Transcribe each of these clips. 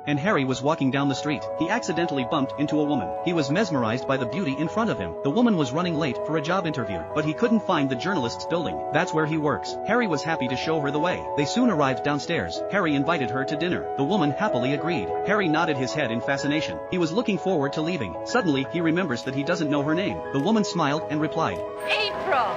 and Harry was walking down the street. He accidentally bumped into a woman. He was mesmerized by the beauty in front of him. The woman was running late for a job interview, but he couldn't find the journalist's building. That's where he works. Harry was happy to show her the way. They soon arrived downstairs. Harry invited her to dinner. The woman happily agreed. Harry nodded his head in fascination. He was looking forward to leaving. Suddenly, he remembers that he doesn't know her name. The woman smiled and replied, April.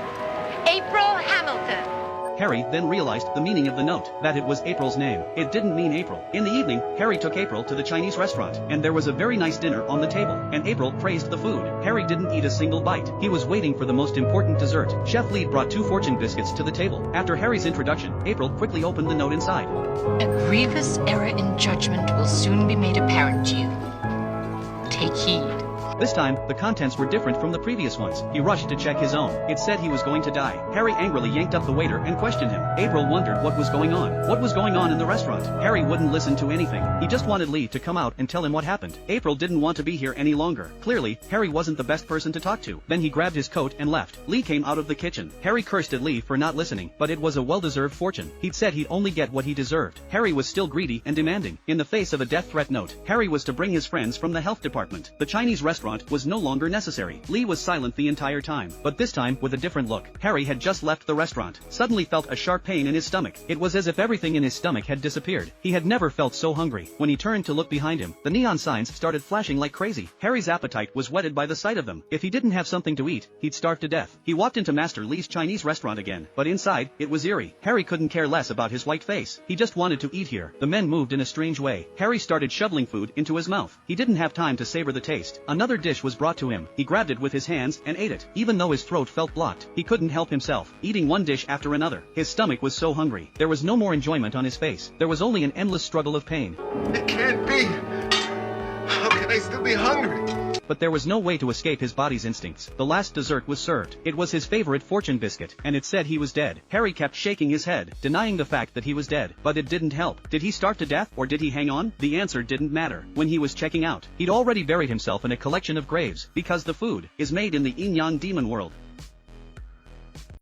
April Hamilton. Harry then realized the meaning of the note, that it was April's name. It didn't mean April. In the evening, Harry took April to the Chinese restaurant, and there was a very nice dinner on the table, and April praised the food. Harry didn't eat a single bite. He was waiting for the most important dessert. Chef Lee brought 2 fortune biscuits to the table. After Harry's introduction, April quickly opened the note inside. A grievous error in judgment will soon be made apparent to you. Take heed. This time, the contents were different from the previous ones. He rushed to check his own. It said he was going to die. Harry angrily yanked up the waiter and questioned him. April wondered what was going on. What was going on in the restaurant? Harry wouldn't listen to anything. He just wanted Lee to come out and tell him what happened. April didn't want to be here any longer. Clearly, Harry wasn't the best person to talk to. Then he grabbed his coat and left. Lee came out of the kitchen. Harry cursed at Lee for not listening, but it was a well-deserved fortune. He'd said he'd only get what he deserved. Harry was still greedy and demanding. In the face of a death threat note, Harry was to bring his friends from the health department. The Chinese restaurant was no longer necessary. Lee was silent the entire time, but this time with a different look. Harry had just left the restaurant, suddenly felt a sharp pain in his stomach. It was as if everything in his stomach had disappeared. He had never felt so hungry. When he turned to look behind him, the neon signs started flashing like crazy. Harry's appetite was whetted by the sight of them. If he didn't have something to eat, he'd starve to death. He walked into Master Lee's Chinese restaurant again, but inside, it was eerie. Harry couldn't care less about his white face. He just wanted to eat here. The men moved in a strange way. Harry started shoveling food into his mouth. He didn't have time to savor the taste. Another dish was brought to him. He grabbed it with his hands and ate it. Even though his throat felt blocked, he couldn't help himself, eating one dish after another. His stomach was so hungry. There was no more enjoyment on his face. There was only an endless struggle of pain. It can't be. How can I still be hungry? But there was no way to escape his body's instincts. The last dessert was served. It was his favorite fortune biscuit, and it said he was dead. Harry kept shaking his head, denying the fact that he was dead. But it didn't help. Did he starve to death, or did he hang on? The answer didn't matter. When he was checking out, he'd already buried himself in a collection of graves, because the food is made in the Yin Yang demon world.